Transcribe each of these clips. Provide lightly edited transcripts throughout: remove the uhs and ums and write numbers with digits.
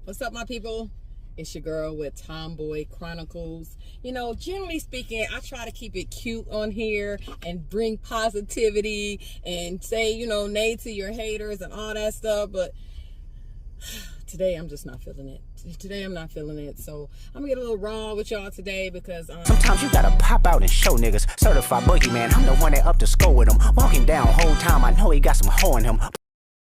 What's up, my people? It's your girl with Tomboy Chronicles. You know, generally speaking, I try to keep it cute on here and bring positivity and say, you know, nay to your haters and all that stuff. But today, I'm just not feeling it. Today, I'm not feeling it. So I'm gonna get a little raw with y'all today because sometimes you gotta pop out and show niggas. Certified boogeyman, I'm the one that up to score with him. Walking down whole time, I know he got some hoe in him.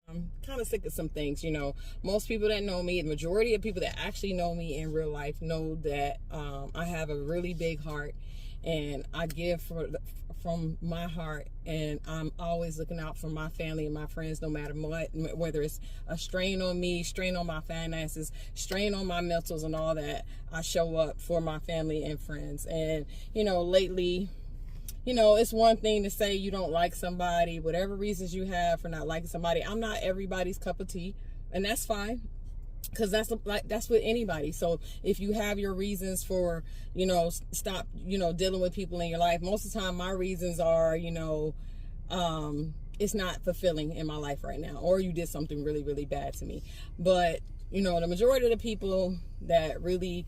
I'm kind of sick of some things. You know, most people that know me, the majority of people that actually know me in real life know that I have a really big heart and I give from my heart, and I'm always looking out for my family and my friends no matter what, whether it's a strain on me, strain on my finances, strain on my mentals and all that. I show up for my family and friends. And you know, lately, you know, it's one thing to say you don't like somebody, whatever reasons you have for not liking somebody. I'm not everybody's cup of tea, and that's fine, because that's with anybody. So if you have your reasons for, you know, stop, you know, dealing with people in your life, most of the time my reasons are, you know, it's not fulfilling in my life right now, or you did something really, really bad to me. But, you know, the majority of the people that really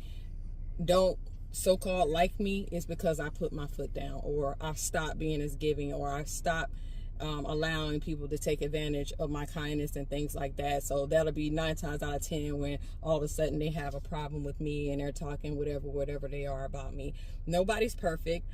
don't so-called like me is because I put my foot down, or I stopped being as giving, or I stopped allowing people to take advantage of my kindness and things like that. So that'll be 9 times out of 10 when all of a sudden they have a problem with me and they're talking whatever they are about me. Nobody's perfect.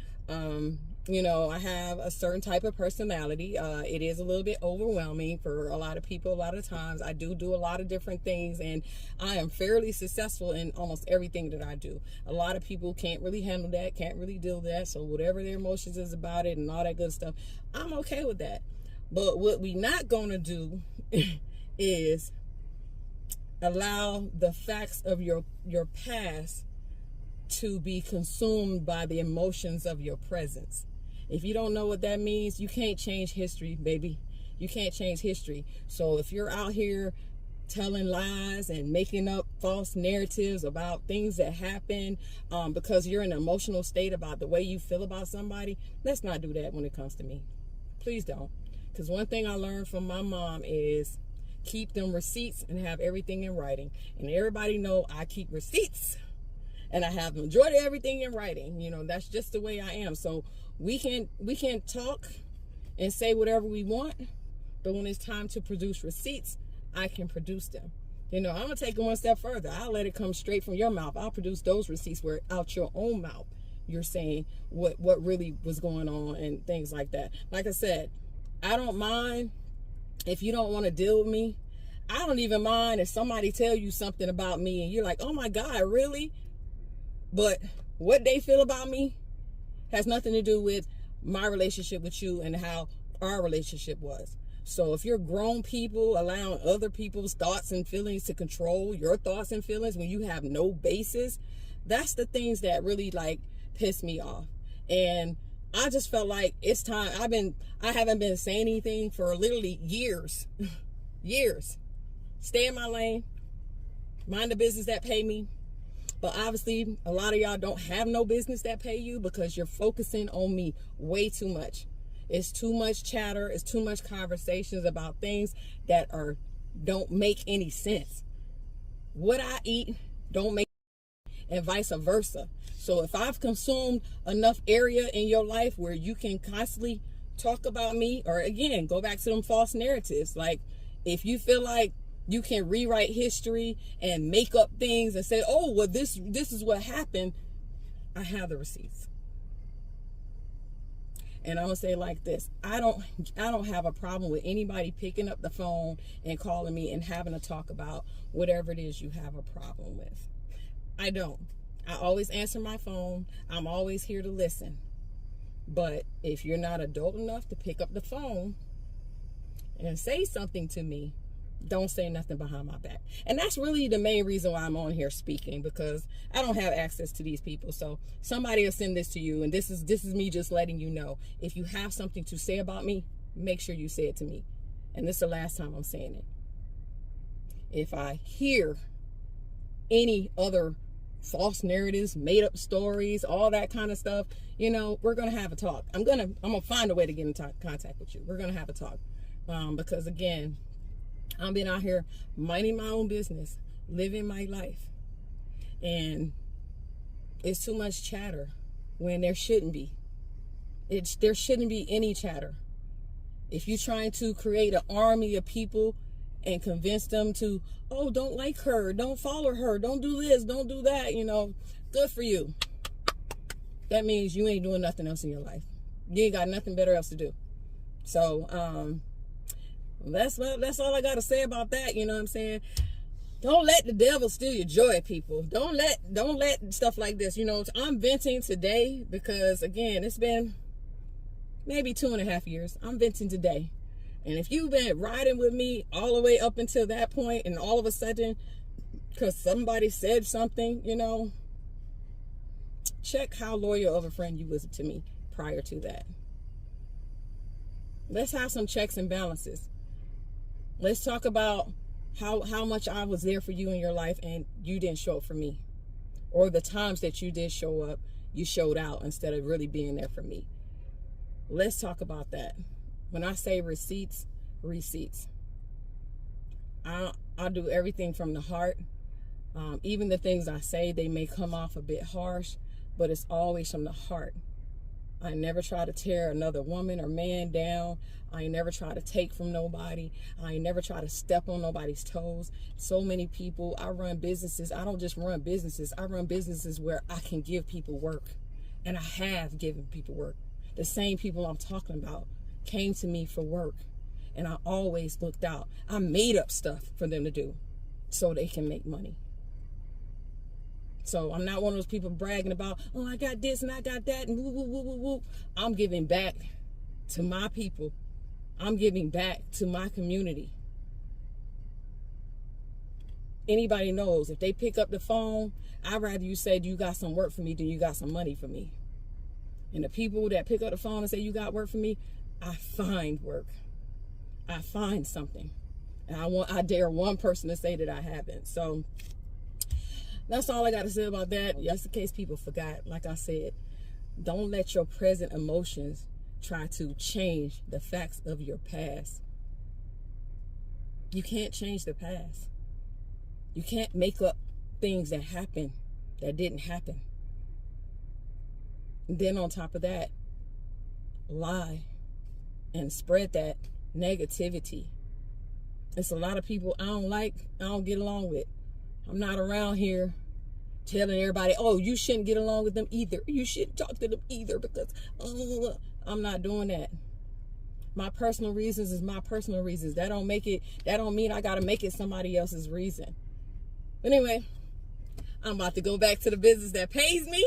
You know, I have a certain type of personality. It is a little bit overwhelming for a lot of people. A lot of times I do a lot of different things, and I am fairly successful in almost everything that I do. A lot of people can't really handle that, can't really deal with that. So whatever their emotions is about it and all that good stuff, I'm okay with that. But what we not gonna do is allow the facts of your past to be consumed by the emotions of your presence. If you don't know what that means, you can't change history, baby. You can't change history. So if you're out here telling lies and making up false narratives about things that happen because you're in an emotional state about the way you feel about somebody, let's not do that when it comes to me. Please don't. Because one thing I learned from my mom is keep them receipts and have everything in writing. And everybody know I keep receipts. And I have the majority of everything in writing. You know, that's just the way I am. So we can talk and say whatever we want, but when it's time to produce receipts, I can produce them. You know, I'm gonna take it one step further. I'll let it come straight from your mouth. I'll produce those receipts where out your own mouth you're saying what really was going on and things like that. Like I said, I don't mind if you don't want to deal with me. I don't even mind if somebody tell you something about me and you're like, oh my God, really? But what they feel about me has nothing to do with my relationship with you and how our relationship was. So if you're grown people allowing other people's thoughts and feelings to control your thoughts and feelings when you have no basis, that's the things that really like piss me off. And I just felt like it's time. I haven't been saying anything for literally years. Years. Stay in my lane. Mind the business that pay me. But obviously, a lot of y'all don't have no business that pay you because you're focusing on me way too much. It's too much chatter. It's too much conversations about things that don't make any sense. What I eat don't make sense, and vice versa. So if I've consumed enough area in your life where you can constantly talk about me, or again, go back to them false narratives. Like if you feel like you can rewrite history and make up things and say, oh, well, this is what happened. I have the receipts. And I'm gonna say it like this. I don't have a problem with anybody picking up the phone and calling me and having to talk about whatever it is you have a problem with. I don't. I always answer my phone. I'm always here to listen. But if you're not adult enough to pick up the phone and say something to me, don't say nothing behind my back. And that's really the main reason why I'm on here speaking, because I don't have access to these people. So somebody will send this to you, and this is me just letting you know, if you have something to say about me, make sure you say it to me. And this is the last time I'm saying it. If I hear any other false narratives, made up stories, all that kind of stuff, you know, we're gonna have a talk. I'm gonna find a way to get in contact with you. We're gonna have a talk, because again, I've been out here minding my own business, living my life. And it's too much chatter when there shouldn't be. There shouldn't be any chatter. If you're trying to create an army of people and convince them to, oh, don't like her, don't follow her, don't do this, don't do that, you know, good for you. That means you ain't doing nothing else in your life. You ain't got nothing better else to do. So that's all I got to say about that. You know what I'm saying? Don't let the devil steal your joy, people. Don't let stuff like this, you know. I'm venting today because, again, it's been maybe 2.5 years. I'm venting today. And if you've been riding with me all the way up until that point, and all of a sudden, because somebody said something, you know, check how loyal of a friend you was to me prior to that. Let's have some checks and balances. Let's talk about how much I was there for you in your life and you didn't show up for me. Or the times that you did show up, you showed out instead of really being there for me. Let's talk about that. When I say receipts, receipts. I do everything from the heart. Even the things I say, they may come off a bit harsh, but it's always from the heart. I never try to tear another woman or man down. I never try to take from nobody. I never try to step on nobody's toes. So many people, I run businesses. I don't just run businesses. I run businesses where I can give people work. And I have given people work. The same people I'm talking about came to me for work. And I always looked out. I made up stuff for them to do so they can make money. So I'm not one of those people bragging about, oh, I got this and I got that and woo, woo, woo, woo, woo. I'm giving back to my people. I'm giving back to my community. Anybody knows if they pick up the phone, I'd rather you say, you got some work for me than you got some money for me. And the people that pick up the phone and say, you got work for me, I find work. I find something. And I dare one person to say that I haven't. So that's all I got to say about that. Just in case people forgot, like I said, don't let your present emotions try to change the facts of your past. You can't change the past. You can't make up things that happened that didn't happen. And then on top of that, lie and spread that negativity. It's a lot of people I don't get along with. I'm not around here telling everybody, oh, you shouldn't get along with them either. You shouldn't talk to them either because I'm not doing that. My personal reasons is my personal reasons. That don't mean I gotta make it somebody else's reason. But anyway, I'm about to go back to the business that pays me.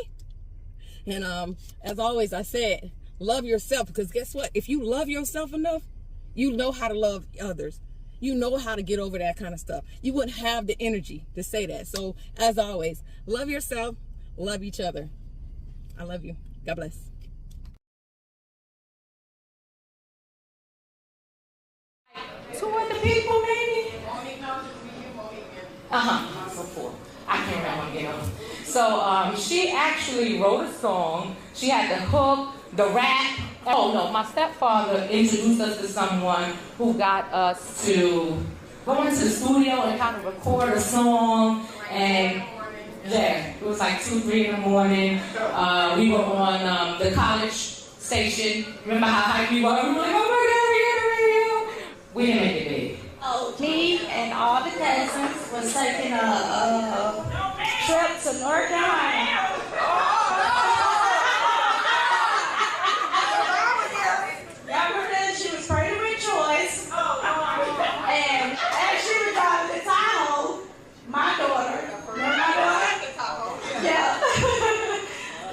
And as always, I said, love yourself, because guess what? If you love yourself enough, you know how to love others. You know how to get over that kind of stuff. You wouldn't have the energy to say that. So as always, love yourself, love each other. I love you. God bless. Toward the people, maybe? Before. I can't remember, you know. So she actually wrote a song. She had the hook, the rap. Oh no, my stepfather introduced us to someone who got us to go into the studio and kind of record a song. And yeah, it was like 2, 3 in the morning. We were on the college station. Remember how hype we were? We were like, oh my God, we got a radio. We didn't make it big. Oh, me and all the cousins was taking a trip to North Carolina. Y'all remember that? She was pregnant with Choice. And as she was driving to Tahoe, my daughter, remember my daughter? Yeah.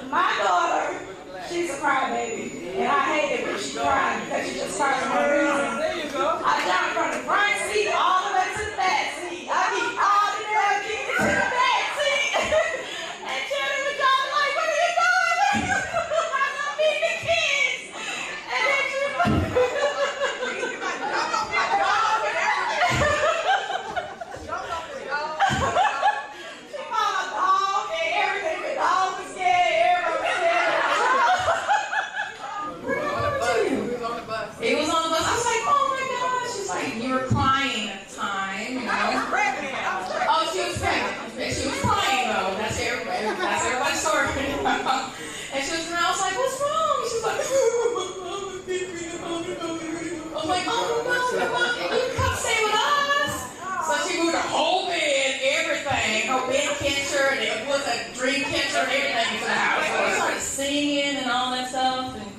My daughter, she's a crybaby. And I hate it when she's crying because she just cries for no reason. There you go. I jumped from the front seat all the way to the back seat. I beat all the damn kids to the back seat. And Jenny was a wind catcher, and it was a dream catcher, and everything for the house. So we started singing and all that stuff. And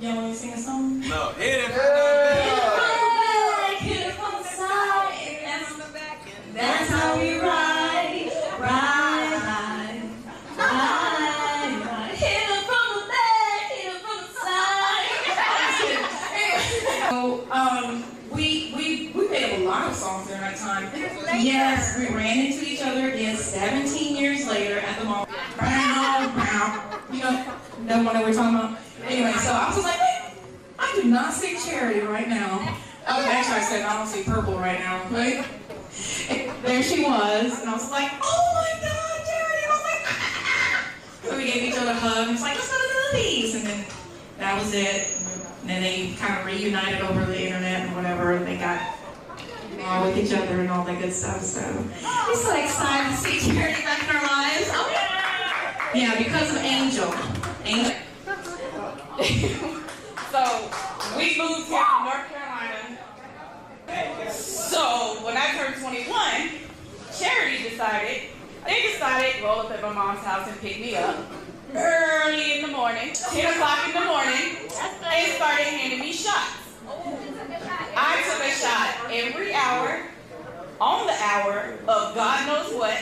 y'all want me to sing a song? No, hit it. Hit it from the side, and that's how we ride, ride, ride, ride. Hit it from the back, hit it from the side. So, we made a lot of songs during that time. Yes, we ran into each other again 17 years later at the mall. You know what we're talking about? Anyway, so I was like, hey, I do not see Charity right now. Actually, I said I don't see Purple right now, right? And there she was, and I was like, oh my God, Charity! I was like, ah. So we gave each other a hug, and it's like, let's go to the movies, and then that was it. And then they kind of reunited over the internet and whatever. They got along with each other and all that good stuff. So it's so excited to see Charity back in our lives. Oh, yeah, because of Angel. So we moved here from North Carolina. So when I turned 21, Charity decided to roll up at my mom's house and pick me up early in the morning, 10 o'clock in the morning, and started handing me shots. I took a shot every hour, on the hour of God knows what,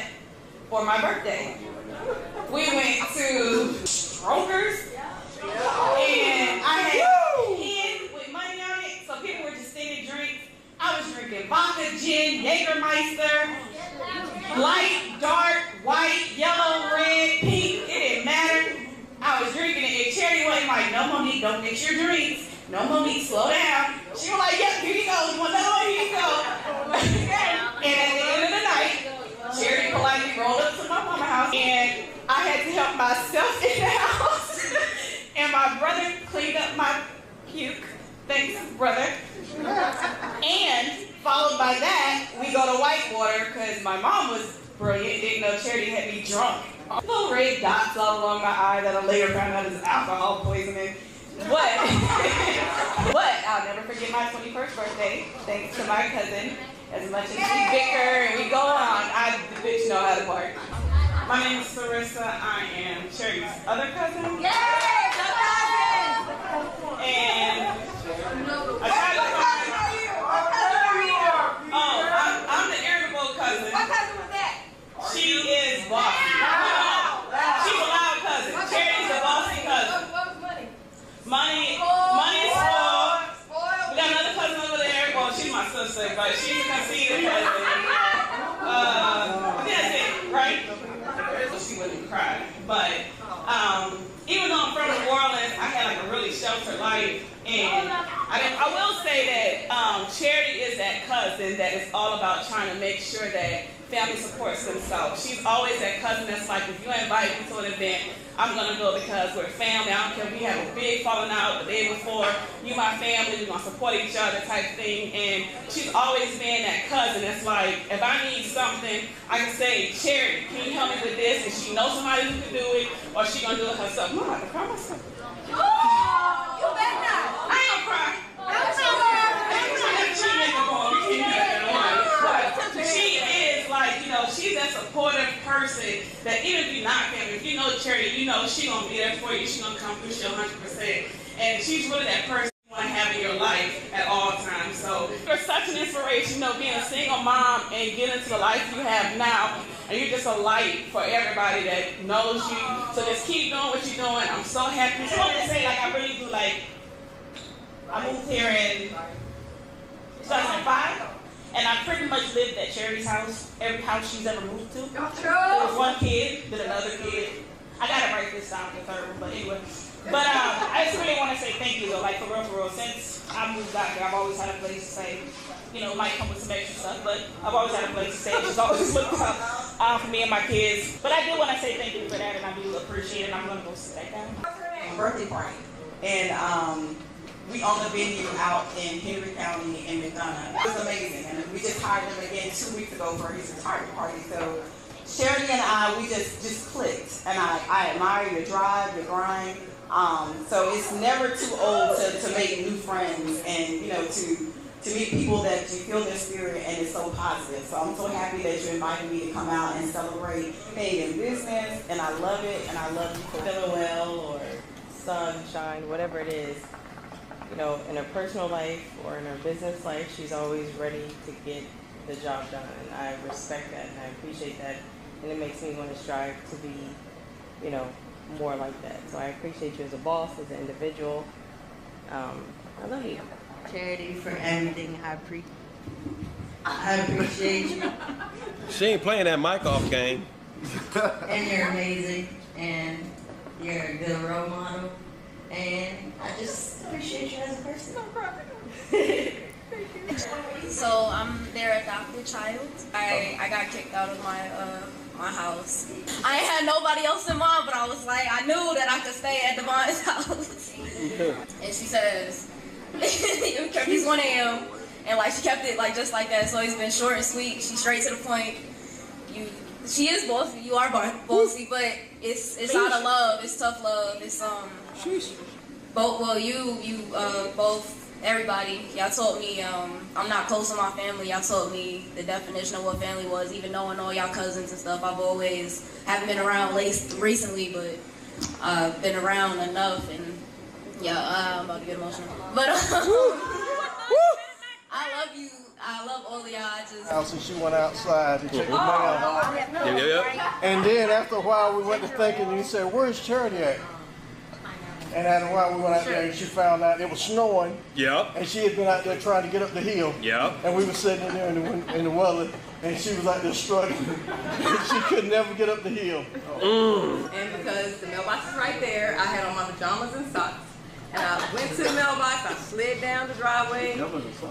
for my birthday. We went to Strokers, and I had a tin with money on it, so people were just sending drinks. I was drinking vodka, gin, Jägermeister, light, dark, white, yellow, red, pink, it didn't matter. I was drinking it, and Charity wasn't like, no, Monique, don't mix your drinks. No, Monique, slow down. She was like, yep, here you go. You want another one? Here you go. And at the end of the night, Charity politely rolled up to my mama's house, and I had to help myself in the house. And my brother cleaned up my puke. Thanks, brother. And followed by that, we go to Whitewater because my mom was brilliant. Didn't know Charity had me drunk. Little red dots all along my eye that I later found out is alcohol poisoning. But I'll never forget my 21st birthday, thanks to my cousin. As much as we bicker and we go on, the bitch know how to party. My name is Sarissa. I am Charity's other cousin. Yay! The cousin! And I tried to What cousin are you? What cousin are you? Oh, I'm the irritable cousin. What cousin was that? She is bossy. She's a loud cousin. Charity's a bossy cousin. What was money? Money is spoiled. Spoiled. We got another cousin over there. Well, she's my sister, but she's a conceited cousin. That's it, right? So she wouldn't cry. But even though I'm from New Orleans, I had like a really sheltered life. And I will say that Charity is that cousin that is all about trying to make sure that family supports themselves. She's always that cousin that's like, if you invite me to an event, I'm going to go because we're family. I don't care if we have a big falling out the day before. You my family, we're going to support each other type thing. And she's always been that cousin that's like, if I need something, I can say, Charity, can you help me with this? And she knows somebody who can do it, or she going to do it herself. I'm not going to cry myself. You better not. I ain't gonna cry. She is like, she's that supportive person that even if you're not family, if you know Charity, you know she gonna be there for you. She gonna come through you 100%. And she's really that person you want to have in your life at all times. So you're such an inspiration, being a single mom and getting into the life you have now. And you're just a light for everybody that knows you. So just keep doing what you're doing. I'm so happy. So I want to say, I really do, I moved here in 2005, and I pretty much lived at Charity's house, every house she's ever moved to. There was one kid, then another kid. I gotta write this down for the third one, but anyway. But I just really want to say thank you, though, for real. Since I moved out here, I've always had a place to stay. It might come with some extra stuff, but I've always had a place to stay. She's always looked out for me and my kids. But I do want to say thank you for that, and I do appreciate it. I'm gonna go sit back down. Birthday party, and we own a venue out in Henry County in McDonough. It was amazing, and we just hired him again 2 weeks ago for his retirement party. So Charity and I, we just clicked, and I admire your drive, your grind. So it's never too old to make new friends and to meet people that you feel their spirit and it's so positive. So I'm so happy that you invited me to come out and celebrate made in business, and I love it, and I love you for feeling well or sunshine, whatever it is. You know, in her personal life or in her business life, she's always ready to get the job done, and I respect that and I appreciate that, and it makes me want to strive to be, you know, more like that. So I appreciate you as a boss, as an individual. I love you. Charity, for everything. I appreciate you. She ain't playing that mic off game. And you're amazing, and you're a good role model, and I just appreciate you as a person. So I'm their adopted child. I got kicked out of my house. I ain't had nobody else in mind, but I was like, I knew that I could stay at Devon's house. And she says, you kept these 1 a.m. And like she kept it like just like that. So it's been short and sweet. She's straight to the point. She is bossy. You are bossy, but it's out of love. It's tough love. It's both. Well, you both. Everybody, y'all told me I'm not close to my family. Y'all told me the definition of what family was, even knowing all y'all cousins and stuff. I've always haven't been around recently, but I've been around enough, and yeah, I'm about to get emotional. But I love you. I love all of y'all. I just. So she went outside to check the mail. And then after a while, we went to thinking, and he said, "Where's Charity at?" And after a while, we went out there, and she found out it was snowing. Yep. And she had been out there trying to get up the hill. Yep. And we were sitting in there in the weather, and she was out there struggling. She could never get up the hill. And because the mailbox is right there, I had on my pajamas and socks. And I went to the mailbox, I slid down the driveway,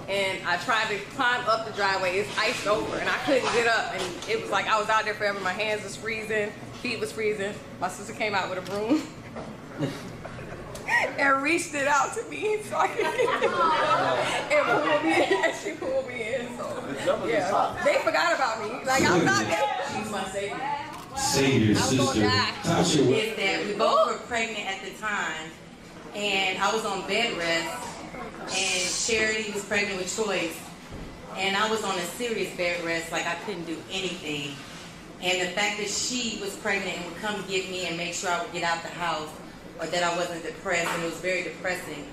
and I tried to climb up the driveway. It's iced over, and I couldn't get up. And it was like I was out there forever. My hands was freezing, feet was freezing. My sister came out with a broom and reached it out to me so I could get it. And pulled me in, and she pulled me in. So, yeah, they forgot about me. Like, I'm not there. She's my savior. Savior, sister. Is that we both were pregnant at the time, and I was on bed rest, and Charity was pregnant with Choice, and I was on a serious bed rest, like I couldn't do anything. And the fact that she was pregnant and would come get me and make sure I would get out the house, or that I wasn't depressed, and it was very depressing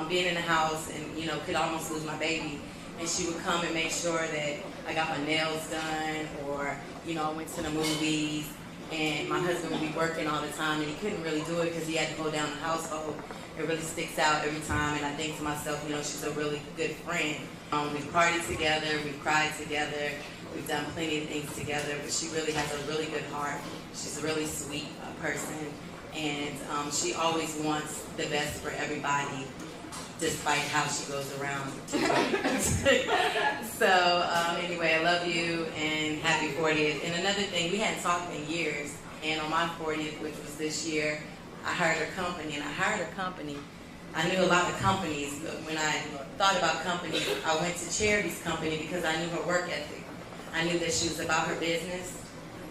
being in the house and, you know, could almost lose my baby. And she would come and make sure that I got my nails done, or, you know, I went to the movies. And my husband would be working all the time, and he couldn't really do it because he had to hold down the household. It really sticks out every time, and I think to myself, you know, she's a really good friend. We've partied together, we've cried together, we've done plenty of things together, but she really has a really good heart. She's a really sweet person, and she always wants the best for everybody, despite how she goes around. So anyway, I love you and happy 40th. And another thing, we hadn't talked in years, and on my 40th, which was this year, I hired a company, and I hired a company. I knew a lot of companies, but when I thought about companies, I went to Charity's company because I knew her work ethic. I knew that she was about her business.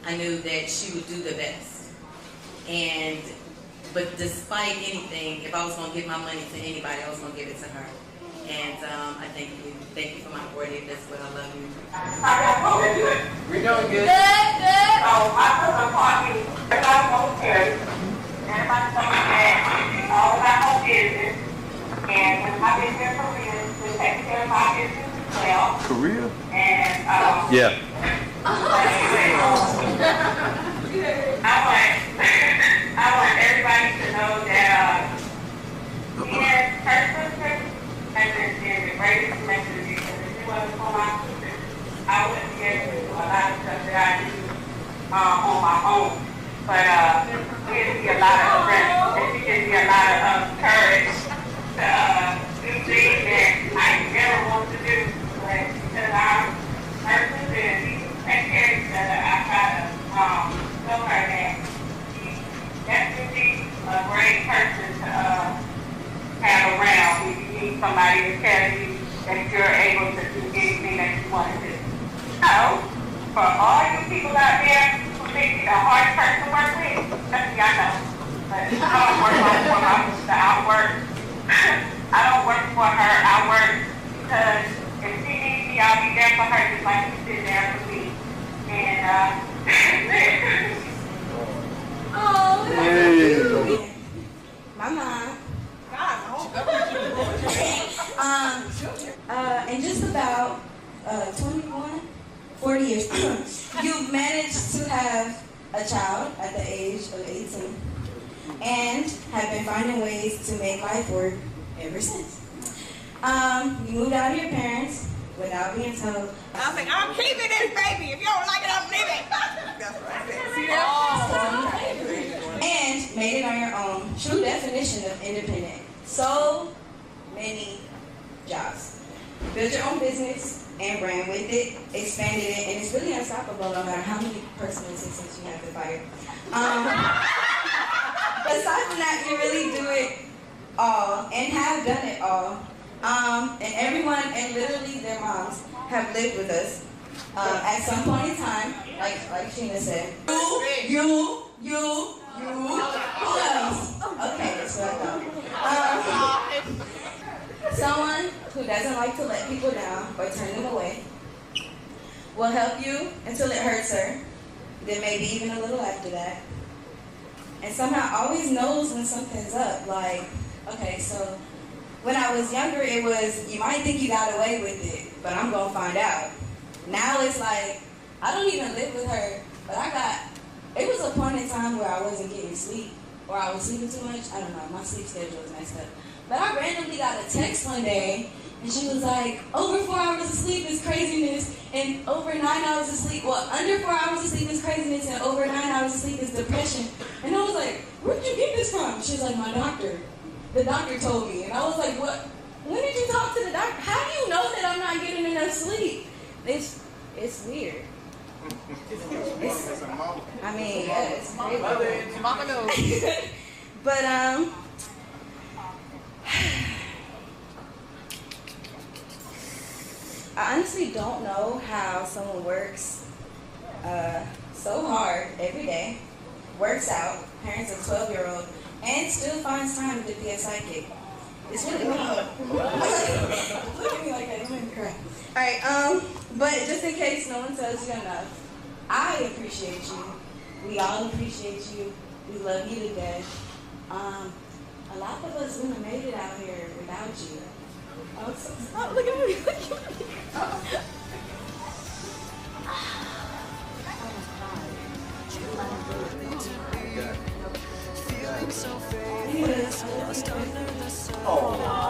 I knew that she would do the best. But despite anything, if I was going to give my money to anybody, I was going to give it to her. And I thank you. Thank you for my 40th. That's what I love you. We're doing good. Good. I took a party and I was here. And my stomach had all about my business. And with my business career, to take care of my business as well. Korea? And Yeah. I want everybody to know that Ian, her sister, has been the greatest connection to me. Because if it wasn't for my sister, I wouldn't be able to do a lot of stuff that I do on my own. But we can see a lot of strength, and she gives me a lot of courage to do things that I never want to do. But because I'm her sister and we take care of each other, I try to show her that she's definitely a great person to have around. If you need somebody to tell you that you're able to do anything that you want to do. So, for all you people out there who think you're a hard person to work with, trust me, I know. But I don't work for my sister. I don't work for her. I work because y'all be there for her just like you been there for me. And Oh, Hey. my mom. In just about 40 years, you've managed to have a child at the age of 18 and have been finding ways to make life work ever since. You moved out of your parents without being told. I was like, I'm keeping this baby. If you don't like it, I'm leaving. That's what I said. And made it on your own. True definition of independent. So many jobs. Built your own business and ran with it, expanded it, and it's really unstoppable no matter how many personal assistants you have to fire. Aside from that, you really do it all and have done it all. And everyone, and literally their moms, have lived with us at some point in time, like Sheena said. You. Who else? Okay, that's what I thought. Someone who doesn't like to let people down or turn them away will help you until it hurts her, then maybe even a little after that. And somehow always knows when something's up. Like, okay, so when I was younger, it was, you might think you got away with it, but I'm gonna find out. Now it's like, I don't even live with her, but it was a point in time where I wasn't getting sleep, or I was sleeping too much. I don't know, my sleep schedule was messed up. But I randomly got a text one day, and she was like, over 4 hours of sleep is craziness, and over 9 hours of sleep, under 4 hours of sleep is craziness, and over 9 hours of sleep is depression. And I was like, where'd you get this from? She was like, my doctor. The doctor told me. And I was like, what? When did you talk to the doctor? How do you know that I'm not getting enough sleep? It's weird. I mean, yeah, it's crazy. Mama knows. But, I honestly don't know how someone works so hard every day, works out, parents a 12-year-old, and still finds time to be a psychic. It's really hard. Look at me like that, you made me cry. Alright, but just in case no one tells you enough, I appreciate you. We all appreciate you. We love you to death. A lot of us wouldn't have made it out here without you. Oh, so stop. Look at me. Oh.